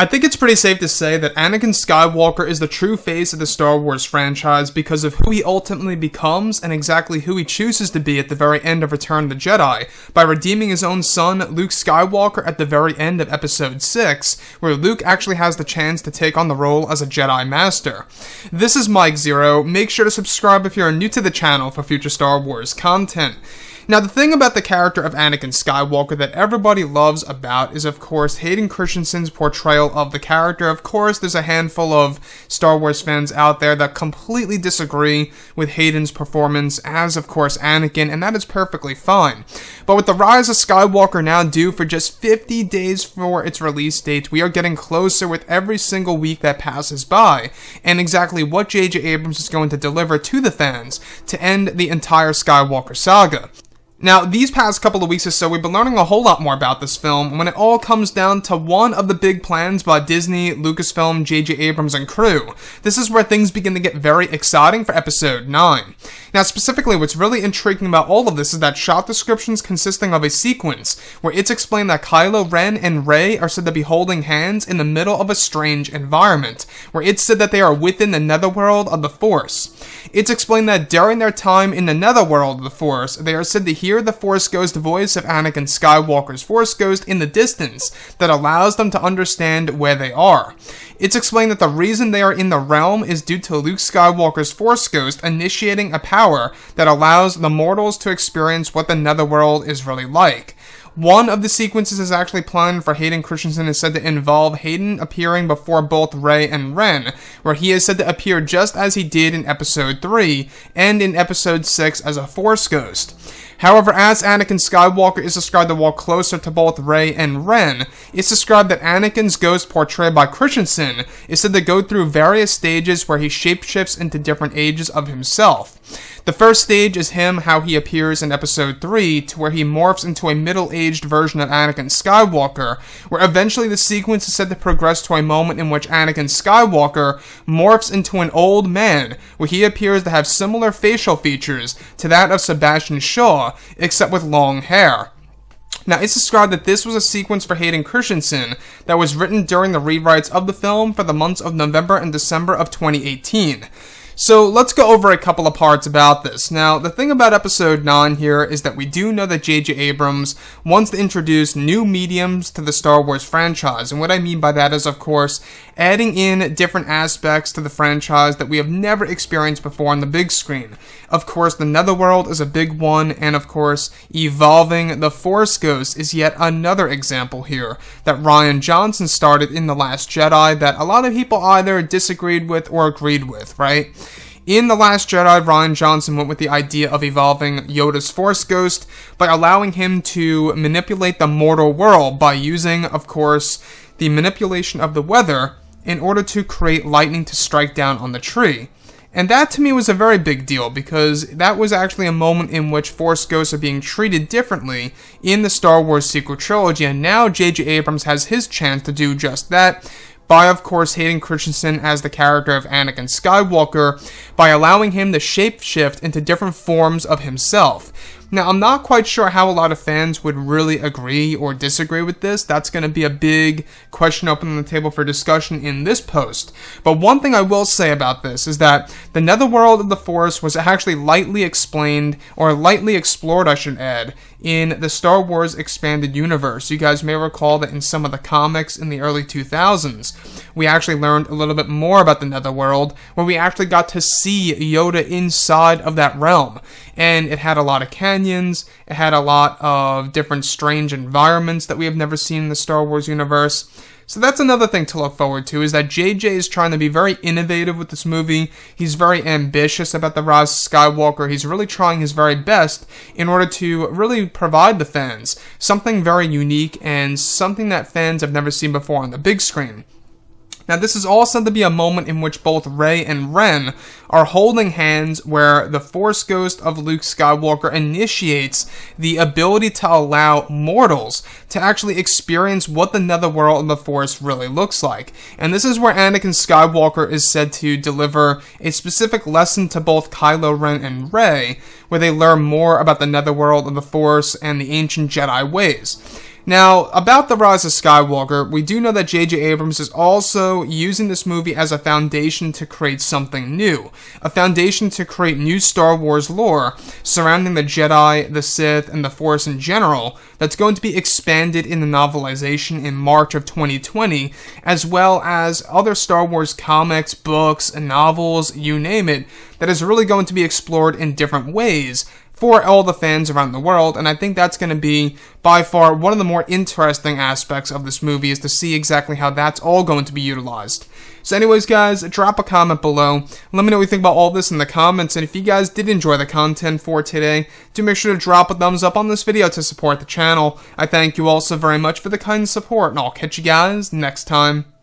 I think it's pretty safe to say that Anakin Skywalker is the true face of the Star Wars franchise because of who he ultimately becomes and exactly who he chooses to be at the very end of Return of the Jedi, by redeeming his own son, Luke Skywalker, at the very end of Episode 6, where Luke actually has the chance to take on the role as a Jedi Master. This is Mike Zero. Make sure to subscribe if you're new to the channel for future Star Wars content. Now, the thing about the character of Anakin Skywalker that everybody loves about is, of course, Hayden Christensen's portrayal of the character. Of course, there's a handful of Star Wars fans out there that completely disagree with Hayden's performance as, of course, Anakin, and that is perfectly fine. But with the Rise of Skywalker now due for just 50 days for its release date, we are getting closer with every single week that passes by, and exactly what J.J. Abrams is going to deliver to the fans to end the entire Skywalker saga. Now, these past couple of weeks or so, we've been learning a whole lot more about this film when it all comes down to one of the big plans by Disney, Lucasfilm, J.J. Abrams, and crew. This is where things begin to get very exciting for Episode 9. Now, specifically, what's really intriguing about all of this is that shot descriptions consisting of a sequence where it's explained that Kylo Ren and Rey are said to be holding hands in the middle of a strange environment, where it's said that they are within the netherworld of the Force. It's explained that during their time in the netherworld of the Force, they are said to hear the Force Ghost voice of Anakin Skywalker's Force Ghost in the distance that allows them to understand where they are. It's explained that the reason they are in the realm is due to Luke Skywalker's Force Ghost initiating a power that allows the mortals to experience what the netherworld is really like. One of the sequences is actually planned for Hayden Christensen is said to involve Hayden appearing before both Rey and Ren, where he is said to appear just as he did in Episode 3 and in Episode 6 as a Force Ghost. However, as Anakin Skywalker is described to walk closer to both Rey and Ren, it's described that Anakin's ghost portrayed by Christensen is said to go through various stages where he shapeshifts into different ages of himself. The first stage is him how he appears in Episode 3 to where he morphs into a middle-aged version of Anakin Skywalker, where eventually the sequence is said to progress to a moment in which Anakin Skywalker morphs into an old man, where he appears to have similar facial features to that of Sebastian Shaw, except with long hair. Now, it's described that this was a sequence for Hayden Christensen that was written during the rewrites of the film for the months of November and December of 2018. So let's go over a couple of parts about this. Now, the thing about Episode 9 here is that we do know that J.J. Abrams wants to introduce new mediums to the Star Wars franchise, and what I mean by that is, of course, adding in different aspects to the franchise that we have never experienced before on the big screen. Of course, the Netherworld is a big one, and of course, evolving the Force Ghost is yet another example here that Rian Johnson started in The Last Jedi that a lot of people either disagreed with or agreed with, right? In The Last Jedi, Rian Johnson went with the idea of evolving Yoda's Force Ghost by allowing him to manipulate the mortal world by using, of course, the manipulation of the weather in order to create lightning to strike down on the tree. And that to me was a very big deal because that was actually a moment in which Force Ghosts are being treated differently in the Star Wars sequel trilogy, and now J.J. Abrams has his chance to do just that by, of course, Hayden Christensen as the character of Anakin Skywalker, by allowing him to shapeshift into different forms of himself. Now, I'm not quite sure how a lot of fans would really agree or disagree with this. That's going to be a big question open on the table for discussion in this post. But one thing I will say about this is that the netherworld of the Force was actually lightly explained, or lightly explored, I should add, in the Star Wars Expanded Universe. You guys may recall that in some of the comics in the early 2000s, we actually learned a little bit more about the netherworld, where we actually got to see Yoda inside of that realm. And it had a lot of canyons, it had a lot of different strange environments that we have never seen in the Star Wars universe. So that's another thing to look forward to, is that JJ is trying to be very innovative with this movie. He's very ambitious about the Rise of Skywalker. He's really trying his very best in order to really provide the fans something very unique and something that fans have never seen before on the big screen. Now, this is all said to be a moment in which both Rey and Ren are holding hands, where the Force Ghost of Luke Skywalker initiates the ability to allow mortals to actually experience what the netherworld of the Force really looks like. And this is where Anakin Skywalker is said to deliver a specific lesson to both Kylo Ren and Rey, where they learn more about the netherworld of the Force and the ancient Jedi ways. Now, about The Rise of Skywalker, we do know that J.J. Abrams is also using this movie as a foundation to create something new. A foundation to create new Star Wars lore surrounding the Jedi, the Sith, and the Force in general that's going to be expanded in the novelization in March of 2020, as well as other Star Wars comics, books, and novels, you name it, that is really going to be explored in different ways for all the fans around the world, and I think that's going to be, by far, one of the more interesting aspects of this movie, is to see exactly how that's all going to be utilized. So anyways, guys, drop a comment below. Let me know what you think about all this in the comments, and if you guys did enjoy the content for today, do make sure to drop a thumbs up on this video to support the channel. I thank you all so very much for the kind support, and I'll catch you guys next time.